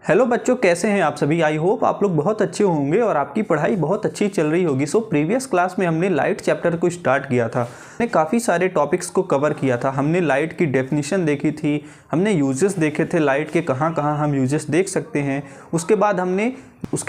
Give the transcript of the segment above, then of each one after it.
Hello बच्चों, कैसे हैं आप सभी। आई होप आप लोग बहुत अच्छे होंगे और आपकी पढ़ाई बहुत अच्छी चल रही होगी। सो प्रीवियस क्लास में हमने लाइट चैप्टर को स्टार्ट किया था। हमने काफ़ी सारे टॉपिक्स को कवर किया था। हमने लाइट की डेफिनेशन देखी थी, हमने यूजेस देखे थे, लाइट के कहाँ कहाँ हम यूजेस देख सकते हैं। उसके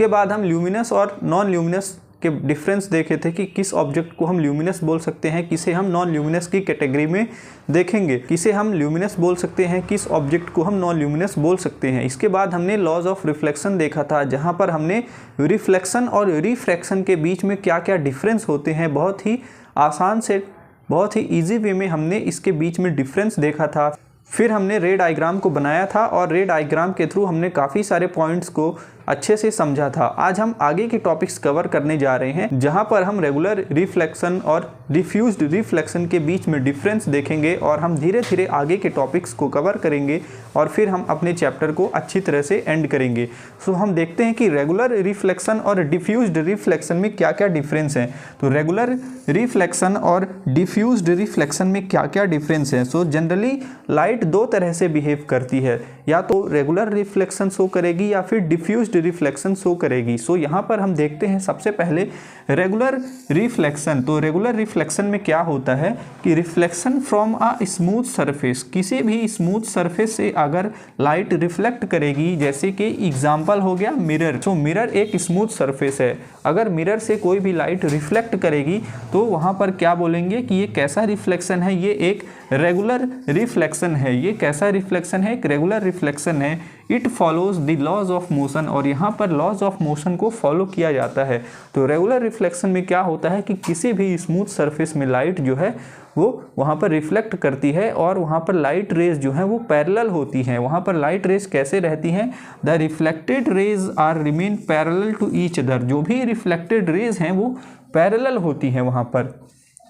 बाद हम ल्यूमिनस और नॉन ल्यूमिनस के डिफरेंस देखे थे कि किस ऑब्जेक्ट को हम ल्यूमिनस बोल सकते हैं, किसे हम नॉन ल्यूमिनस की कैटेगरी में देखेंगे, किसे हम ल्यूमिनस बोल सकते हैं, किस ऑब्जेक्ट को हम नॉन ल्यूमिनस बोल सकते हैं। इसके बाद हमने लॉज ऑफ रिफ्लेक्शन देखा था, जहां पर हमने रिफ्लेक्शन और रिफ्रैक्शन के बीच में क्या क्या डिफरेंस होते हैं बहुत ही आसान से, बहुत ही ईजी वे में हमने इसके बीच में डिफरेंस देखा था। फिर हमने रे डायग्राम को बनाया था और रे डायग्राम के थ्रू हमने काफ़ी सारे पॉइंट्स को अच्छे से समझा था। आज हम आगे के टॉपिक्स कवर करने जा रहे हैं, जहां पर हम रेगुलर रिफ्लेक्शन और डिफ्यूज्ड रिफ्लेक्शन के बीच में डिफरेंस देखेंगे और हम धीरे धीरे आगे के टॉपिक्स को कवर करेंगे और फिर हम अपने चैप्टर को अच्छी तरह से एंड करेंगे। सो हम देखते हैं कि रेगुलर रिफ्लेक्शन और डिफ्यूज्ड रिफ्लेक्शन में क्या क्या डिफरेंस है। तो रेगुलर रिफ्लेक्शन और डिफ्यूज्ड रिफ्लेक्शन में क्या क्या डिफरेंस है। सो जनरली लाइट दो तरह से बिहेव करती है, या तो रेगुलर रिफ्लेक्शन शो करेगी या फिर डिफ्यूज्ड रिफ्लेक्शन शो करेगी। सो यहाँ पर हम देखते हैं सबसे पहले रेगुलर रिफ्लेक्शन। तो रेगुलर रिफ्लेक्शन में क्या होता है कि reflection from a smooth surface, किसी भी स्मूथ सरफेस से अगर लाइट रिफ्लेक्ट करेगी, जैसे कि एग्जांपल हो गया मिरर। तो मिरर एक स्मूथ सरफेस है, अगर मिरर से कोई भी लाइट रिफ्लेक्ट करेगी तो वहाँ पर क्या बोलेंगे कि ये कैसा रिफ्लेक्शन है, ये एक रेगुलर रिफ्लेक्शन है। ये कैसा रिफ्लेक्शन है, एक रेगुलर रिफ्लेक्शन है। It follows the laws of motion, और यहाँ पर लॉज ऑफ मोशन को फॉलो किया जाता है। तो रेगुलर रिफ्लेक्शन में क्या होता है कि किसी भी स्मूथ सरफेस में लाइट जो है वो वहाँ पर रिफ्लेक्ट करती है और वहाँ पर लाइट रेज जो है वो पैरेलल होती हैं। वहाँ पर लाइट रेज कैसे रहती हैं, the reflected rays are remain parallel to each other. जो भी रिफ्लेक्टेड रेज हैं वो पैरेलल होती हैं, वहाँ पर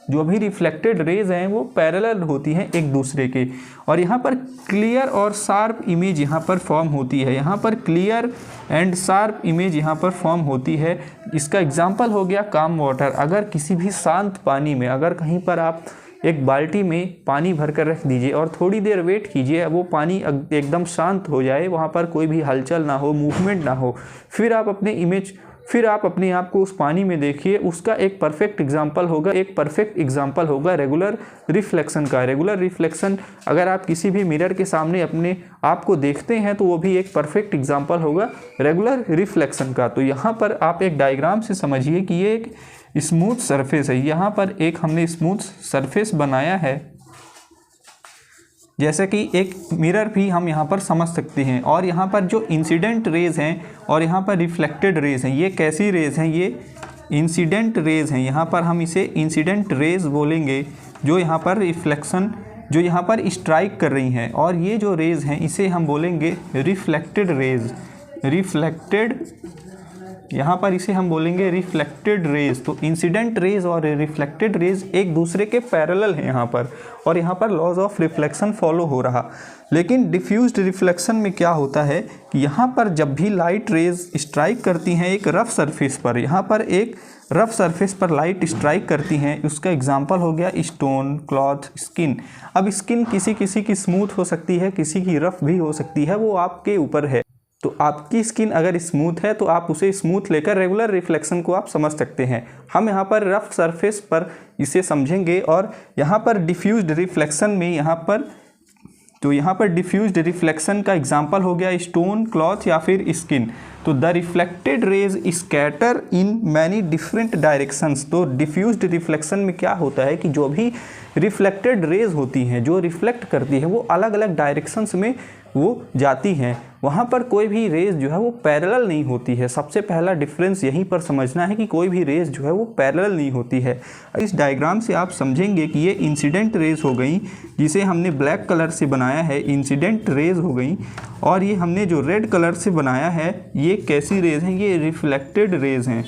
जो भी रिफ्लेक्टेड रेज हैं वो पैरेलल होती हैं एक दूसरे के। और यहाँ पर क्लियर और शार्प इमेज यहाँ पर फॉर्म होती है। यहाँ पर क्लियर एंड शार्प इमेज यहाँ पर फॉर्म होती है। इसका एग्जांपल हो गया काम वाटर। अगर किसी भी शांत पानी में, अगर कहीं पर आप एक बाल्टी में पानी भर कर रख दीजिए और थोड़ी देर वेट कीजिए, वो पानी एकदम शांत हो जाए, वहाँ पर कोई भी हलचल ना हो, मूवमेंट ना हो, फिर आप अपने आप को उस पानी में देखिए। उसका एक परफेक्ट एग्जाम्पल होगा रेगुलर रिफ्लेक्शन का। रेगुलर रिफ्लेक्शन अगर आप किसी भी मिरर के सामने अपने आप को देखते हैं तो वो भी एक परफेक्ट एग्जाम्पल होगा रेगुलर रिफ्लेक्शन का। तो यहाँ पर आप एक डायग्राम से समझिए कि ये एक स्मूथ सरफेस है। यहाँ पर एक हमने स्मूथ सरफेस बनाया है, जैसे कि एक मिरर भी हम यहाँ पर समझ सकते हैं। और यहाँ पर जो इंसिडेंट रेज हैं और यहाँ पर रिफ्लेक्टेड रेज हैं, ये कैसी रेज हैं, ये इंसिडेंट रेज हैं। यहाँ पर हम इसे इंसिडेंट रेज बोलेंगे, जो यहाँ पर रिफ्लेक्शन, जो यहाँ पर स्ट्राइक कर रही हैं। और ये जो रेज हैं इसे हम बोलेंगे रिफ्लेक्टेड रेज। यहाँ पर इसे हम बोलेंगे रिफ्लेक्टेड रेज। तो इंसिडेंट रेज और रिफ्लेक्टेड रेज एक दूसरे के पैरेलल हैं यहाँ पर, और यहाँ पर लॉज ऑफ रिफ्लेक्शन फॉलो हो रहा। लेकिन डिफ्यूज्ड रिफ्लेक्शन में क्या होता है कि यहाँ पर जब भी लाइट रेज स्ट्राइक करती हैं एक रफ सरफेस पर, यहाँ पर एक रफ सरफेस पर लाइट स्ट्राइक करती हैं, उसका एग्जांपल हो गया स्टोन, क्लॉथ, स्किन। अब स्किन किसी की स्मूथ हो सकती है, किसी की रफ भी हो सकती है, वो आपके ऊपर है। तो आपकी स्किन अगर स्मूथ है तो आप उसे स्मूथ लेकर रेगुलर रिफ्लेक्शन को आप समझ सकते हैं। हम यहाँ पर रफ सरफेस पर इसे समझेंगे। और यहाँ पर डिफ्यूज्ड रिफ्लेक्शन में यहाँ पर डिफ्यूज्ड रिफ्लेक्शन का एग्जांपल हो गया स्टोन, क्लॉथ या फिर स्किन। तो the reflected raise scatter in many different directions. तो डिफ्यूज्ड रिफ्लेक्शन में क्या होता है कि जो भी रिफ्लेक्टेड रेज होती हैं, जो रिफ्लेक्ट करती हैं, वो अलग अलग डायरेक्शंस में वो जाती हैं। वहाँ पर कोई भी रेज जो है वो पैरेलल नहीं होती है। सबसे पहला डिफरेंस यहीं पर समझना है कि कोई भी रेज जो है वो पैरेलल नहीं होती है। इस डायग्राम से आप समझेंगे कि ये इंसिडेंट रेज हो गई, जिसे हमने ब्लैक कलर से बनाया है, इंसिडेंट रेज हो गई। और ये हमने जो रेड कलर से बनाया है, ये कैसी रेज हैं, ये रिफ्लेक्टेड रेज हैं।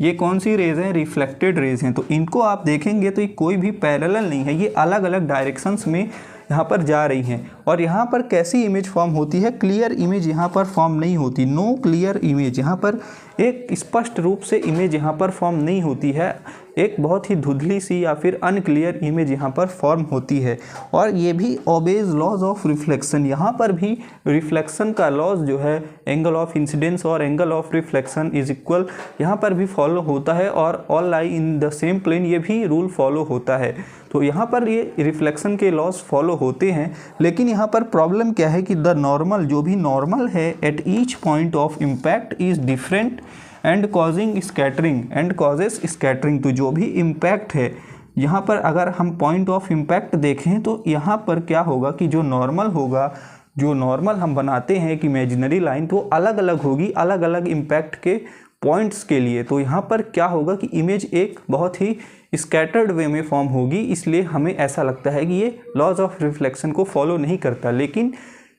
ये कौन सी रेज हैं, रिफ्लेक्टेड रेज हैं। तो इनको आप देखेंगे तो ये कोई भी पैरेलल नहीं है, ये अलग अलग डायरेक्शंस में यहाँ पर जा रही हैं। और यहाँ पर कैसी इमेज फॉर्म होती है, क्लियर इमेज यहाँ पर फॉर्म नहीं होती, नो क्लियर इमेज। यहाँ पर एक स्पष्ट रूप से इमेज यहाँ पर फॉर्म नहीं होती है। एक बहुत ही धुंधली सी या फिर अनक्लियर इमेज यहाँ पर फॉर्म होती है। और ये भी ओबेज लॉज ऑफ रिफ्लेक्शन, यहाँ पर भी रिफ्लेक्शन का लॉज जो है एंगल ऑफ इंसिडेंस और angle of reflection is equal यहाँ पर भी फॉलो होता है, और all lie in the same plane ये भी रूल फॉलो होता है। तो यहाँ पर ये रिफ्लेक्शन के लॉज फॉलो होते हैं। लेकिन यहाँ पर प्रॉब्लम क्या है कि द नॉर्मल, जो भी नॉर्मल है at each point of impact is different and causing scattering and causes scattering. तो जो भी इम्पैक्ट है यहाँ पर अगर हम पॉइंट ऑफ इम्पैक्ट देखें तो यहाँ पर क्या होगा कि जो नॉर्मल होगा, जो नॉर्मल हम बनाते हैं एक इमेजिनरी लाइन, तो अलग अलग होगी अलग अलग इम्पैक्ट के पॉइंट्स के लिए। तो यहाँ पर क्या होगा कि इमेज एक बहुत ही स्कैटर्ड वे में फॉर्म होगी, इसलिए हमें ऐसा लगता है कि ये लॉज ऑफ रिफ्लेक्शन को फॉलो नहीं करता। लेकिन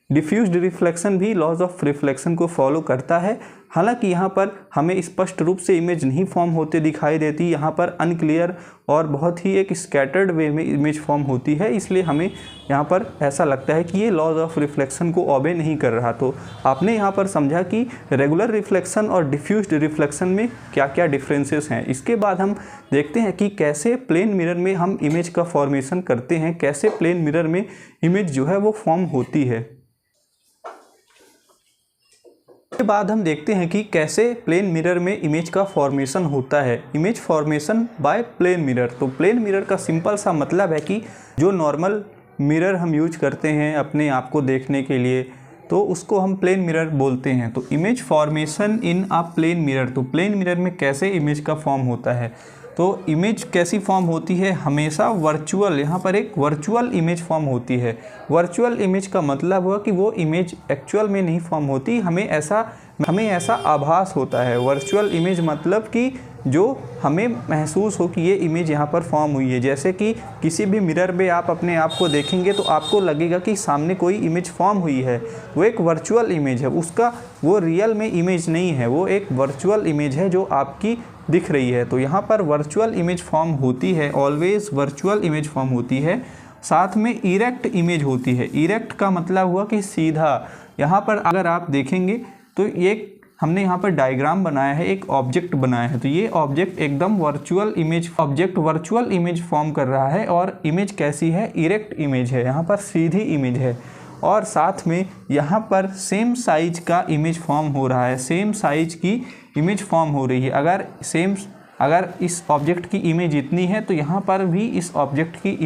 डिफ्यूज्ड रिफ्लेक्शन भी लॉज ऑफ रिफ्लेक्शन को फॉलो करता है। हालांकि यहाँ पर हमें स्पष्ट रूप से इमेज नहीं फॉर्म होते दिखाई देती, यहाँ पर अनक्लियर और बहुत ही एक स्कैटर्ड वे में इमेज फॉर्म होती है, इसलिए हमें यहाँ पर ऐसा लगता है कि ये लॉज ऑफ रिफ्लेक्शन को ओबे नहीं कर रहा। तो आपने यहाँ पर समझा कि रेगुलर रिफ्लेक्शन और डिफ्यूज्ड रिफ्लेक्शन में क्या क्या डिफरेंसेस हैं। इसके बाद हम देखते हैं कि कैसे प्लेन मिरर में हम इमेज का फॉर्मेशन करते हैं, कैसे प्लेन मिरर में इमेज जो है वो फॉर्म होती है। के बाद हम देखते हैं कि कैसे प्लेन मिरर में इमेज का फॉर्मेशन होता है। Image formation by plane mirror. तो प्लेन मिरर का सिंपल सा मतलब है कि जो नॉर्मल मिरर हम यूज करते हैं अपने आप को देखने के लिए, तो उसको हम प्लेन मिरर बोलते हैं। तो image formation in a plane mirror, तो प्लेन मिरर में कैसे इमेज का फॉर्म होता है। तो इमेज कैसी फॉर्म होती है, हमेशा वर्चुअल, यहाँ पर एक वर्चुअल इमेज फॉर्म होती है। वर्चुअल इमेज का मतलब हुआ कि वो इमेज एक्चुअल में नहीं फॉर्म होती, हमें ऐसा आभास होता है। वर्चुअल इमेज मतलब कि जो हमें महसूस हो कि ये इमेज यहाँ पर फॉर्म हुई है। जैसे कि किसी भी मिरर में आप अपने आप को देखेंगे तो आपको लगेगा कि सामने कोई इमेज फॉर्म हुई है, वो एक वर्चुअल इमेज है, उसका वो रियल में इमेज नहीं है, वो एक वर्चुअल इमेज है जो आपकी दिख रही है। तो यहाँ पर वर्चुअल इमेज फॉर्म होती है, ऑलवेज वर्चुअल इमेज फॉर्म होती है। साथ में इरेक्ट इमेज होती है। इरेक्ट का मतलब हुआ कि सीधा। यहाँ पर अगर आप देखेंगे तो ये हमने यहाँ पर डायग्राम बनाया है, एक ऑब्जेक्ट बनाया है। तो ये ऑब्जेक्ट एकदम वर्चुअल इमेज फॉर्म कर रहा है, और इमेज कैसी है, इरेक्ट इमेज है, यहाँ पर सीधी इमेज है। और साथ में यहाँ पर सेम साइज का इमेज फॉर्म हो रहा है, सेम साइज की इमेज फॉर्म हो रही है। अगर इस ऑब्जेक्ट की इमेज इतनी है तो यहाँ पर भी इस ऑब्जेक्ट की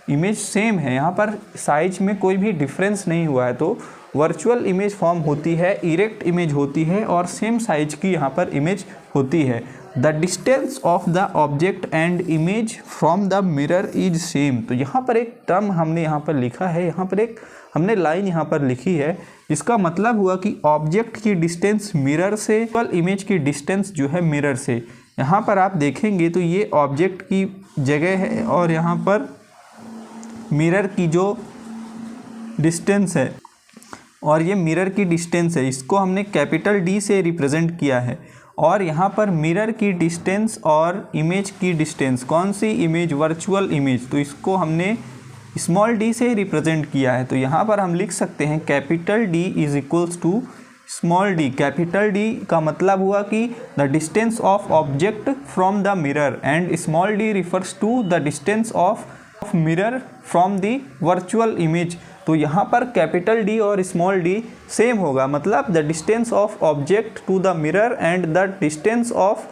इमेज सेम है, यहाँ पर साइज में कोई भी डिफरेंस नहीं हुआ है। तो वर्चुअल इमेज फॉर्म होती है, इरेक्ट इमेज होती है, और सेम साइज की यहाँ पर इमेज होती है। The distance of the object and image from the mirror is same. तो यहाँ पर एक टर्म हमने यहाँ पर लिखा है, यहाँ पर एक हमने लाइन यहाँ पर लिखी है, इसका मतलब हुआ कि ऑब्जेक्ट की डिस्टेंस मिरर से, इमेज की डिस्टेंस जो है मिरर से। यहाँ पर आप देखेंगे तो ये ऑब्जेक्ट की जगह है, और यहाँ पर मिरर की जो डिस्टेंस है, और ये मिरर की डिस्टेंस है, इसको हमने कैपिटल डी से रिप्रेजेंट किया है। और यहाँ पर मिरर की डिस्टेंस और इमेज की डिस्टेंस, कौन सी इमेज, वर्चुअल इमेज, तो इसको हमने स्मॉल डी से रिप्रेजेंट किया है। तो यहाँ पर हम लिख सकते हैं capital D is equals to small D. Capital D का मतलब हुआ कि the distance of object from the mirror, and small D refers to the distance of mirror from the virtual image. तो यहाँ पर कैपिटल डी और small D same होगा, मतलब the distance of object to the mirror and the distance of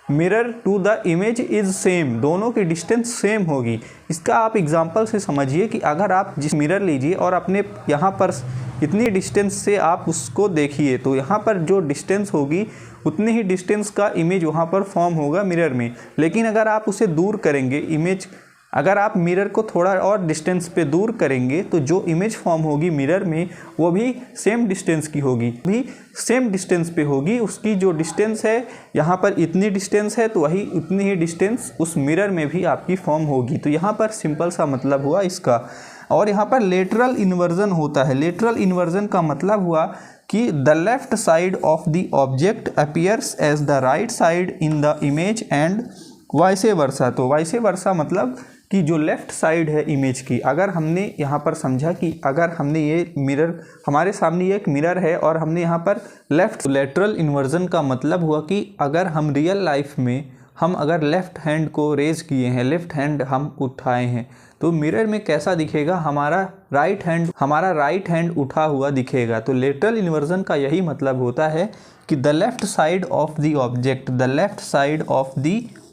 mirror to the image is same, दोनों की distance same होगी। इसका आप एग्जांपल से समझिए कि अगर आप जिस मिरर लीजिए और अपने यहाँ पर इतनी डिस्टेंस से आप उसको देखिए, तो यहाँ पर जो डिस्टेंस होगी उतनी ही डिस्टेंस का इमेज वहाँ पर फॉर्म होगा मिरर में। लेकिन अगर आप उसे दूर करेंगे इमेज, अगर आप मिरर को थोड़ा और डिस्टेंस पे दूर करेंगे तो जो इमेज फॉर्म होगी मिरर में वो भी सेम डिस्टेंस की होगी, भी सेम डिस्टेंस पे होगी। उसकी जो डिस्टेंस है यहाँ पर इतनी डिस्टेंस है, तो वही उतनी ही डिस्टेंस उस मिरर में भी आपकी फॉर्म होगी। तो यहाँ पर सिंपल सा मतलब हुआ इसका। और यहाँ पर लेटरल इन्वर्जन होता है। लेटरल इन्वर्जन का मतलब हुआ कि the left side of the object appears as the right side in the image and vice versa. तो वाइसे वर्सा मतलब कि जो लेफ़्ट साइड है इमेज की, अगर हमने यहाँ पर समझा कि अगर हमने ये मिरर, हमारे सामने ये एक मिरर है और हमने यहाँ पर लेटरल इन्वर्जन का मतलब हुआ कि अगर हम रियल लाइफ में हम अगर लेफ़्ट हैंड को रेज़ किए हैं, लेफ़्ट हैंड हम उठाए हैं, तो मिरर में कैसा दिखेगा, हमारा राइट हैंड उठा हुआ दिखेगा। तो लेटरल इन्वर्जन का यही मतलब होता है कि the left side of the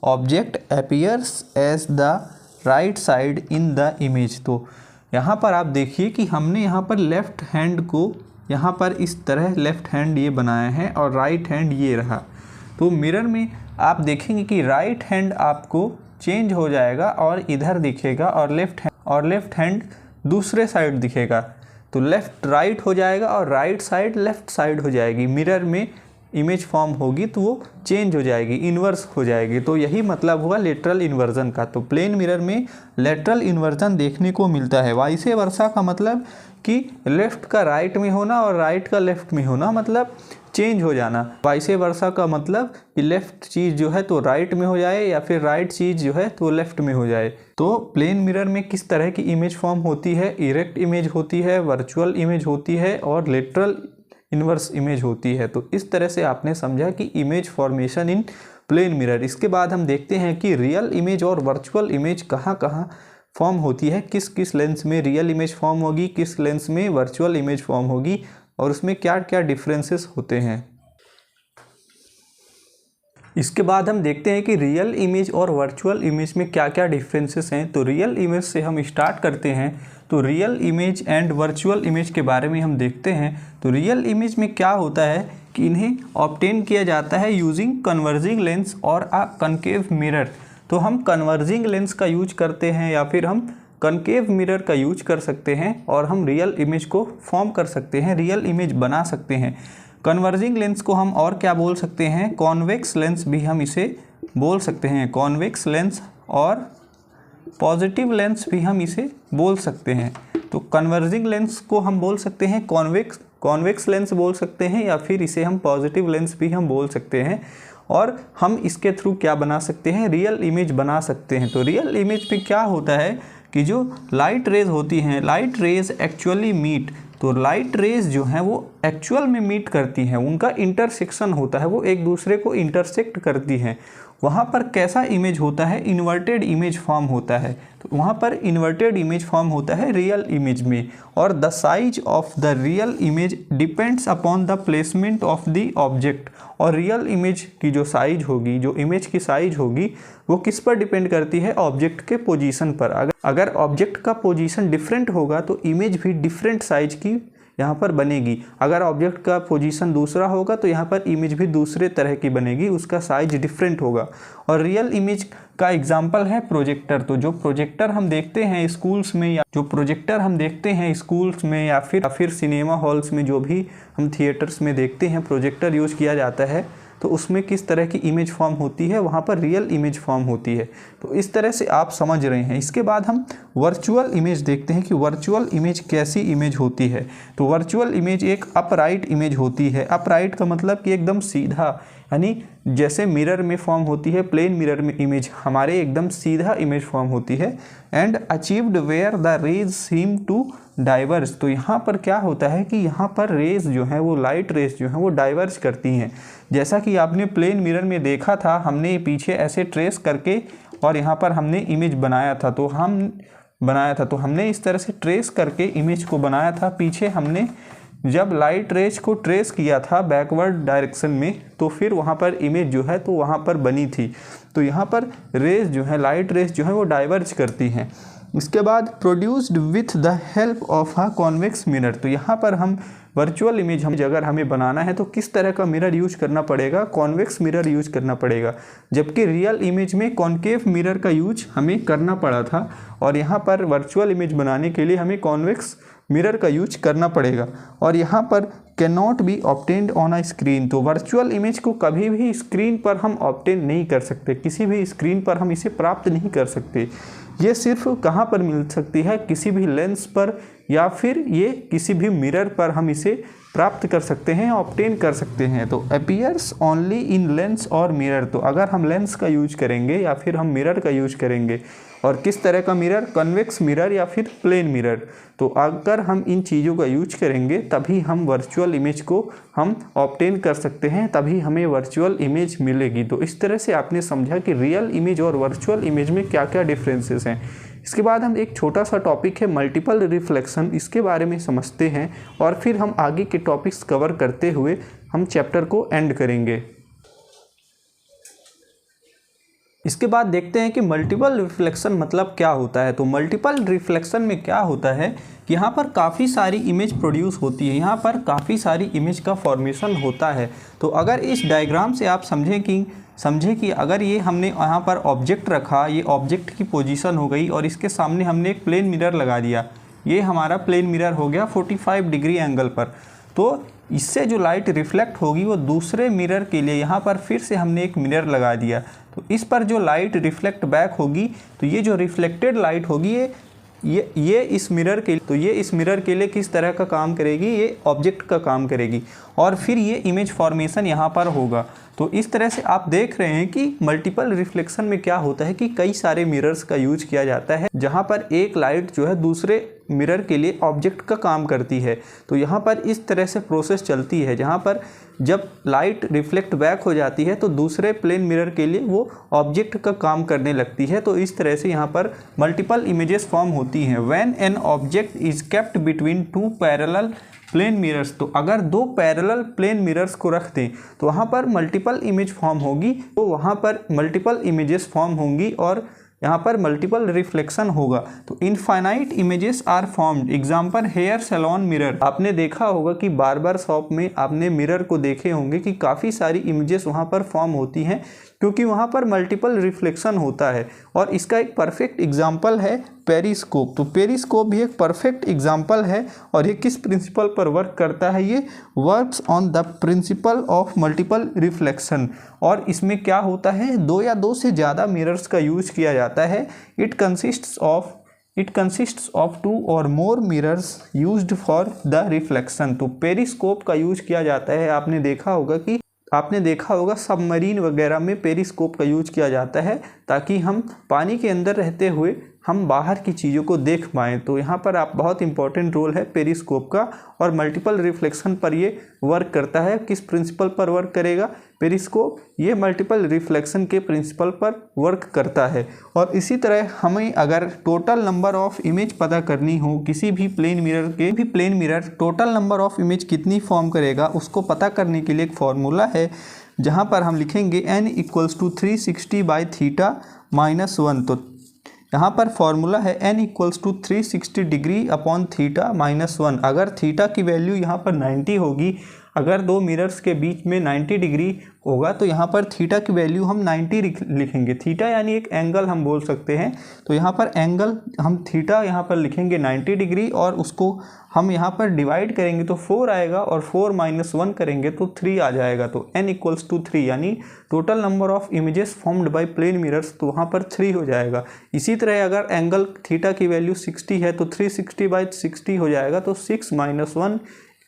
object appears as the right side in the image. तो यहाँ पर आप देखिए कि हमने यहाँ पर लेफ़्ट हैंड को यहाँ पर इस तरह लेफ़्ट हैंड ये बनाया है और राइट हैंड ये रहा। तो मिरर में आप देखेंगे कि राइट हैंड आपको चेंज हो जाएगा और इधर दिखेगा, और लेफ़्ट हैंड दूसरे साइड दिखेगा। तो लेफ़्ट राइट हो जाएगा और राइट साइड लेफ़्ट साइड हो जाएगी। मिरर में इमेज फॉर्म होगी तो वो चेंज हो जाएगी, इन्वर्स हो जाएगी। तो यही मतलब हुआ लेटरल इन्वर्जन का। तो प्लेन मिरर में लेटरल इन्वर्जन देखने को मिलता है। वाइस वर्सा का मतलब कि लेफ़्ट का राइट में होना और राइट का लेफ़्ट में होना, मतलब चेंज हो जाना। वाइस वर्सा का मतलब कि लेफ़्ट चीज़ जो है तो राइट में हो जाए या फिर राइट चीज़ जो है तो लेफ़्ट में हो जाए। तो प्लेन मिरर में किस तरह की इमेज फॉर्म होती है, इरेक्ट इमेज होती है, वर्चुअल इमेज होती है और लेटरल इन्वर्स इमेज होती है। तो इस तरह से आपने समझा कि image formation in plane mirror. इसके बाद हम देखते हैं कि रियल इमेज और वर्चुअल इमेज कहाँ कहाँ फॉर्म होती है, किस किस लेंस में रियल इमेज फॉर्म होगी, किस लेंस में वर्चुअल इमेज फॉर्म होगी और उसमें क्या क्या डिफरेंसेस होते हैं। इसके बाद हम देखते हैं कि रियल इमेज और वर्चुअल इमेज में क्या क्या डिफरेंसेस हैं। तो रियल इमेज से हम स्टार्ट करते हैं। तो real image and virtual image के बारे में हम देखते हैं। तो रियल इमेज में क्या होता है कि इन्हें ऑब्टेन किया जाता है यूजिंग कन्वर्जिंग लेंस और अ कनकेव मिरर। तो हम कन्वर्जिंग लेंस का यूज करते हैं या फिर हम कनकेव मिरर का यूज कर सकते हैं और हम रियल इमेज को फॉर्म कर सकते हैं, रियल इमेज बना सकते हैं। कन्वर्जिंग लेंस को हम और क्या बोल सकते हैं, कॉन्वेक्स लेंस भी हम इसे बोल सकते हैं। कॉन्वेक्स लेंस और पॉजिटिव लेंस भी हम इसे बोल सकते हैं। तो कन्वर्जिंग लेंस को हम बोल सकते हैं कॉन्वेक्स लेंस बोल सकते हैं या फिर इसे हम पॉजिटिव लेंस भी हम बोल सकते हैं। और हम इसके थ्रू क्या बना सकते हैं, रियल इमेज बना सकते हैं। तो रियल इमेज पे क्या होता है कि जो लाइट रेज होती हैं, लाइट रेज एक्चुअली मीट। तो लाइट रेज जो हैं वो एक्चुअल में मीट करती हैं, उनका इंटरसेक्शन होता है, वो एक दूसरे को इंटरसेक्ट करती हैं। वहाँ पर कैसा इमेज होता है, इन्वर्टेड इमेज फॉर्म होता है। तो वहाँ पर इन्वर्टेड इमेज फॉर्म होता है रियल इमेज में। और the size of the real image depends upon the placement of the object. और रियल इमेज की जो साइज होगी, जो इमेज की साइज होगी, वो किस पर डिपेंड करती है, ऑब्जेक्ट के पोजीशन पर। अगर ऑब्जेक्ट का पोजीशन डिफरेंट होगा तो इमेज भी डिफरेंट साइज की यहाँ पर बनेगी। अगर ऑब्जेक्ट का पोजीशन दूसरा होगा तो यहाँ पर इमेज भी दूसरे तरह की बनेगी, उसका साइज डिफरेंट होगा। और रियल इमेज का एग्जांपल है प्रोजेक्टर। तो जो प्रोजेक्टर हम देखते हैं स्कूल्स में, या फिर सिनेमा हॉल्स में, जो भी हम थिएटर्स में देखते हैं प्रोजेक्टर यूज़ किया जाता है, तो उसमें किस तरह की इमेज फॉर्म होती है, वहाँ पर रियल इमेज फॉर्म होती है। तो इस तरह से आप समझ रहे हैं। इसके बाद हम वर्चुअल इमेज देखते हैं कि वर्चुअल इमेज कैसी इमेज होती है। तो वर्चुअल इमेज एक अपराइट इमेज होती है। अपराइट का मतलब कि एकदम सीधा, यानी जैसे मिरर में फॉर्म होती है, प्लेन मिरर में इमेज हमारे एकदम सीधा इमेज फॉर्म होती है। And achieved where the rays seem to diverse. तो यहाँ पर क्या होता है कि यहाँ पर रेज जो है वो, लाइट रेज जो है वो डाइवर्स करती हैं। जैसा कि आपने प्लेन मिरर में देखा था, हमने पीछे ऐसे ट्रेस करके और यहाँ पर हमने इमेज बनाया था। तो हमने इस तरह से ट्रेस करके इमेज को बनाया था। पीछे हमने जब लाइट रेज को ट्रेस किया था बैकवर्ड डायरेक्शन में, तो फिर वहाँ पर इमेज जो है तो वहाँ पर बनी थी। तो यहाँ पर रेज जो है, लाइट रेज जो है वो डाइवर्ज करती हैं। इसके बाद produced with the help of a convex mirror. तो यहाँ पर हम वर्चुअल इमेज अगर हमें बनाना है तो किस तरह का मिरर यूज करना पड़ेगा, कॉन्वेक्स मिरर यूज करना पड़ेगा। जबकि रियल इमेज में कॉन्केव मिरर का यूज हमें करना पड़ा था और यहाँ पर वर्चुअल इमेज बनाने के लिए हमें कॉन्वेक्स मिरर का यूज करना पड़ेगा। और यहाँ पर can not be obtained on a screen. तो वर्चुअल इमेज को कभी भी स्क्रीन पर हम ऑब्टेन नहीं कर सकते, किसी भी स्क्रीन पर हम इसे प्राप्त नहीं कर सकते। ये सिर्फ कहाँ पर मिल सकती है, किसी भी लेंस पर या फिर ये किसी भी मिरर पर हम इसे प्राप्त कर सकते हैं, ऑब्टेन कर सकते हैं। तो अपीयर्स ओनली इन लेंस और मिरर। तो अगर हम लेंस का यूज करेंगे या फिर हम मिरर का यूज करेंगे और किस तरह का मिरर, कन्वेक्स मिरर या फिर प्लेन मिरर। तो अगर हम इन चीज़ों का यूज करेंगे तभी हम वर्चुअल इमेज को हम ऑब्टेन कर सकते हैं, तभी हमें वर्चुअल इमेज मिलेगी। तो इस तरह से आपने समझा कि रियल इमेज और वर्चुअल इमेज में क्या क्या डिफरेंसेस हैं। इसके बाद हम एक छोटा सा टॉपिक है मल्टीपल रिफ्लेक्शन, इसके बारे में समझते हैं और फिर हम आगे के टॉपिक्स कवर करते हुए हम चैप्टर को एंड करेंगे। इसके बाद देखते हैं कि मल्टीपल रिफ्लेक्शन मतलब क्या होता है। तो मल्टीपल रिफ्लेक्शन में क्या होता है कि यहाँ पर काफ़ी सारी इमेज प्रोड्यूस होती है, यहाँ पर काफ़ी सारी इमेज का फॉर्मेशन होता है। तो अगर इस डायग्राम से आप समझें कि अगर ये हमने यहाँ पर ऑब्जेक्ट रखा, ये ऑब्जेक्ट की पोजीशन हो गई और इसके सामने हमने एक प्लेन मिरर लगा दिया, ये हमारा प्लेन मिरर हो गया 45 डिग्री एंगल पर। तो इससे जो लाइट रिफ्लेक्ट होगी वो दूसरे मिरर के लिए यहाँ पर फिर से हमने एक मिरर लगा दिया, तो इस पर जो लाइट रिफ्लेक्ट बैक होगी, तो ये जो रिफ्लेक्टेड लाइट होगी ये इस मिरर के, तो ये इस मिरर के लिए किस तरह का काम करेगी, ये ऑब्जेक्ट का काम करेगी और फिर ये इमेज फॉर्मेशन यहाँ पर होगा। तो इस तरह से आप देख रहे हैं कि मल्टीपल रिफ्लेक्शन में क्या होता है कि कई सारे मिरर्स का यूज किया जाता है, जहाँ पर एक लाइट जो है दूसरे मिरर के लिए ऑब्जेक्ट का काम करती है। तो यहाँ पर इस तरह से प्रोसेस चलती है, जहाँ पर जब लाइट रिफ्लेक्ट बैक हो जाती है तो दूसरे प्लेन मिरर के लिए वो ऑब्जेक्ट का काम करने लगती है। तो इस तरह से यहाँ पर मल्टीपल इमेजेस फॉर्म होती हैं। When an object is kept between two parallel plane mirrors, तो अगर दो पैरेलल प्लेन मिरर्स को रख दें तो वहाँ पर मल्टीपल इमेज फॉर्म होगी, तो वहाँ पर मल्टीपल इमेजेस फॉर्म होंगी और यहाँ पर मल्टीपल रिफ्लेक्शन होगा। तो infinite images are formed. Example hair salon mirror. आपने देखा होगा कि बार्बर शॉप में आपने मिरर को देखे होंगे कि काफ़ी सारी इमेजेस वहाँ पर फॉर्म होती हैं, क्योंकि वहाँ पर मल्टीपल रिफ्लेक्शन होता है। और इसका एक परफेक्ट एग्जाम्पल है पेरिस्कोप। तो पेरिस्कोप भी एक परफेक्ट एग्जाम्पल है और ये किस प्रिंसिपल पर वर्क करता है, ये works on the principle of multiple reflection. और इसमें क्या होता है, दो या दो से ज़्यादा मिरर्स का यूज किया जाता है। इट कंसिस्ट्स ऑफ टू और more mirrors used for the reflection. तो पेरिस्कोप का यूज किया जाता है। आपने देखा होगा सबमरीन वगैरह में पेरिस्कोप का यूज किया जाता है, ताकि हम पानी के अंदर रहते हुए हम बाहर की चीज़ों को देख पाएँ। तो यहाँ पर आप बहुत इंपॉर्टेंट रोल है पेरिस्कोप का और मल्टीपल रिफ्लेक्शन पर ये वर्क करता है। किस प्रिंसिपल पर वर्क करेगा पेरिस्कोप, ये मल्टीपल रिफ्लेक्शन के प्रिंसिपल पर वर्क करता है। और इसी तरह हमें अगर टोटल नंबर ऑफ इमेज पता करनी हो किसी भी plane mirror total number of image कितनी फॉर्म करेगा, उसको पता करने के लिए एक फॉर्मूला है, जहाँ पर हम लिखेंगे n = 360/θ - 1। तो यहाँ पर फॉर्मूला है n = 360 डिग्री अपॉन θ - 1। अगर थीटा की वैल्यू यहाँ पर 90 होगी, अगर दो मिरर्स के बीच में 90 डिग्री होगा, तो यहाँ पर थीटा की वैल्यू हम 90 लिखेंगे। थीटा यानी एक एंगल हम बोल सकते हैं। तो यहाँ पर एंगल हम थीटा यहाँ पर लिखेंगे 90 डिग्री और उसको हम यहाँ पर डिवाइड करेंगे तो 4 आएगा और 4 - 1 करेंगे तो 3 आ जाएगा। तो n = 3 यानी total number of images formed by plane mirrors, तो वहाँ पर 3 हो जाएगा। इसी तरह अगर एंगल थीटा की वैल्यू 60 है तो 360/60 हो जाएगा, तो 6 - 1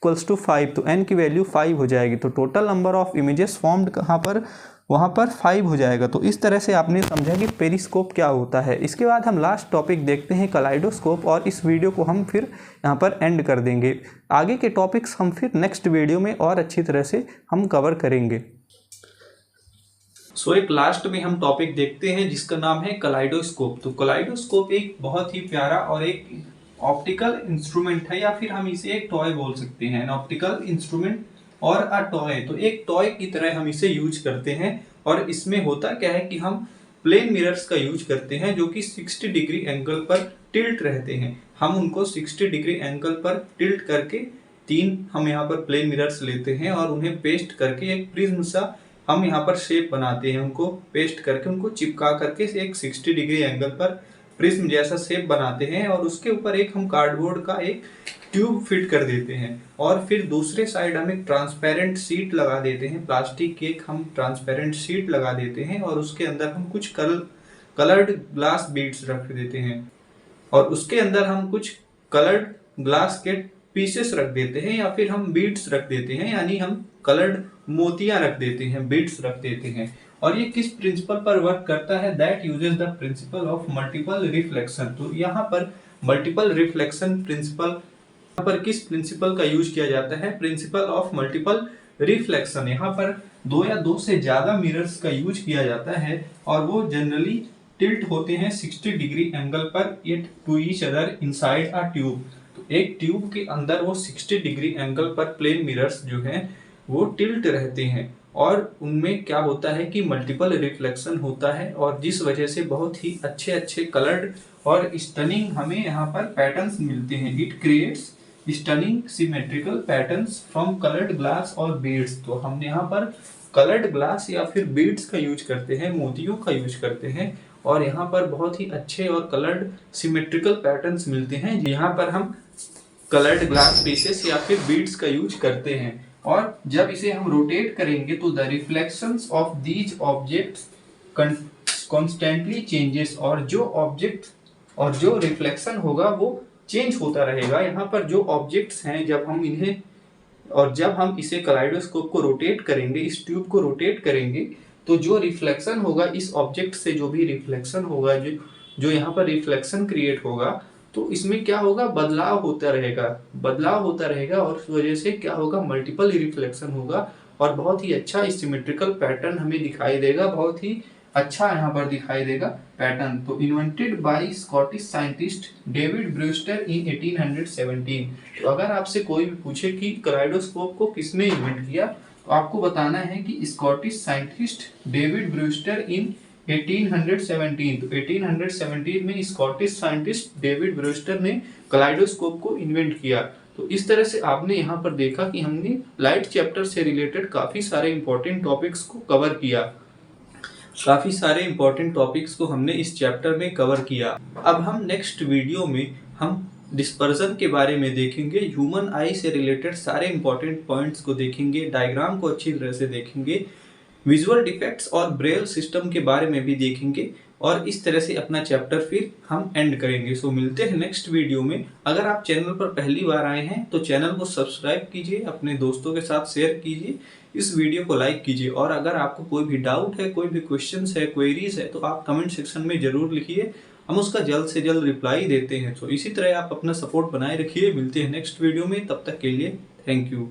= 5। तो n की वैल्यू 5 हो जाएगी। तो total number of images formed कहाँ पर, वहाँ पर 5 हो जाएगा। तो इस तरह से आपने समझा कि पेरिस्कोप क्या होता है। इसके बाद हम लास्ट टॉपिक देखते हैं कलाइडोस्कोप, और इस वीडियो को हम फिर यहाँ पर एंड कर देंगे। आगे के टॉपिक्स हम फिर नेक्स्ट वीडियो में और अच्छी तरह से हम कवर करेंगे। एक लास्ट में हम टॉपिक देखते हैं जिसका नाम है कलाइडोस्कोप। तो कलाइडोस्कोप एक बहुत ही प्यारा और एक ऑप्टिकल इंस्ट्रूमेंट है, या फिर हम इसे एक टॉय बोल सकते हैं। ऑप्टिकल इंस्ट्रूमेंट और अ टॉय, तो एक टॉय की तरह हम इसे यूज करते हैं। और इसमें होता क्या है कि हम प्लेन मिरर्स का यूज करते हैं जो कि 60 डिग्री एंगल पर टिल्ट रहते हैं। हम उनको 60 डिग्री एंगल पर टिल्ट करके 3 हम यहाँ पर प्लेन मिरर्स लेते हैं और उन्हें पेस्ट करके एक प्रिज्म सा हम यहाँ पर शेप बनाते हैं। उनको पेस्ट करके उनको चिपका करके एक 60 डिग्री एंगल पर प्रिज्म जैसा शेप बनाते हैं और उसके ऊपर एक हम कार्डबोर्ड का एक ट्यूब फिट कर देते हैं। और फिर दूसरे साइड हम एक ट्रांसपेरेंट शीट लगा देते हैं, प्लास्टिक की एक हम ट्रांसपेरेंट शीट लगा देते हैं और उसके अंदर हम कुछ कलर्ड ग्लास बीड्स रख देते हैं और उसके अंदर हम कुछ कलर्ड ग्लास के पीसेस रख देते हैं या फिर हम बीड्स रख देते हैं, यानी हम कलर्ड मोतियां रख देते हैं, बीड्स रख देते हैं। और ये किस प्रिंसिपल पर वर्क करता है, that uses the principle of multiple reflection. तो यहाँ पर मल्टीपल रिफ्लेक्शन प्रिंसिपल, यहाँ पर किस प्रिंसिपल का यूज किया जाता है, प्रिंसिपल ऑफ मल्टीपल रिफ्लेक्शन। यहाँ पर दो या दो से ज्यादा मिरर्स का यूज किया जाता है और वो जनरली टिल्ट होते हैं 60 डिग्री एंगल पर it to each other inside a tube. तो एक ट्यूब के अंदर वो 60 डिग्री एंगल पर प्लेन मिरर्स जो हैं वो टिल्ट रहते हैं और उनमें क्या होता है कि मल्टीपल रिफ्लेक्शन होता है और जिस वजह से बहुत ही अच्छे अच्छे कलर्ड और स्टनिंग हमें यहाँ पर पैटर्न्स मिलते हैं। It creates stunning symmetrical patterns from coloured glass और बीड्स। तो हमने यहाँ पर कलर्ड ग्लास या फिर बीड्स का यूज करते हैं, मोतियों का यूज करते हैं और यहाँ पर बहुत ही अच्छे और कलर्ड सिमेट्रिकल पैटर्न्स मिलते हैं। यहाँ पर हम कलर्ड ग्लास पीसेस या फिर बीड्स का यूज करते हैं और जब इसे हम रोटेट करेंगे तो the reflections of these objects constantly changes, और जो ऑब्जेक्ट और जो रिफ्लेक्शन होगा वो चेंज होता रहेगा। यहाँ पर जो ऑब्जेक्ट्स हैं जब हम इसे कलाइडोस्कोप को रोटेट करेंगे, इस ट्यूब को रोटेट करेंगे, तो जो रिफ्लेक्शन होगा इस ऑब्जेक्ट से, जो भी रिफ्लेक्शन होगा, जो यहाँ पर रिफ्लेक्शन क्रिएट होगा, तो इसमें क्या होगा, बदलाव होता रहेगा और उस वजह से क्या होगा, मल्टीपल रिफ्लेक्शन होगा और बहुत ही अच्छा सिमेट्रिकल पैटर्न हमें दिखाई देगा, बहुत ही अच्छा यहाँ पर दिखाई देगा पैटर्न। तो invented by Scottish scientist David Brewster in 1817। तो अगर आपसे कोई भी पूछे कि कलाइडोस्कोप को किसने इन्वेंट किया, तो आपको बताना है कि Scottish scientist David Brewster in 1817। तो 1817 में स्कॉटिश साइंटिस्ट डेविड ब्रूस्टर ने कलाइडोस्कोप को इन्वेंट किया। तो इस तरह से आपने यहाँ पर देखा कि हमने लाइट चैप्टर से रिलेटेड काफी सारे इंपॉर्टेंट टॉपिक्स को कवर किया, काफी सारे इंपॉर्टेंट टॉपिक्स को हमने इस चैप्टर में कवर किया। अब हम नेक्स्ट वीडियो में हम डिस्पर्जन के बारे में देखेंगे, ह्यूमन आई से रिलेटेड सारे इंपॉर्टेंट पॉइंट्स को देखेंगे, डायग्राम को अच्छी तरह से देखेंगे, विजुअल डिफेक्ट्स और ब्रेल सिस्टम के बारे में भी देखेंगे और इस तरह से अपना चैप्टर फिर हम एंड करेंगे। सो मिलते हैं नेक्स्ट वीडियो में। अगर आप चैनल पर पहली बार आए हैं तो चैनल को सब्सक्राइब कीजिए, अपने दोस्तों के साथ शेयर कीजिए, इस वीडियो को लाइक कीजिए और अगर आपको कोई भी डाउट है, कोई भी क्वेश्चंस है, क्वेरीज है, तो आप कमेंट सेक्शन में जरूर लिखिए, हम उसका जल्द से जल्द रिप्लाई देते हैं। तो इसी तरह आप अपना सपोर्ट बनाए रखिए। मिलते हैं नेक्स्ट वीडियो में, तब तक के लिए थैंक यू।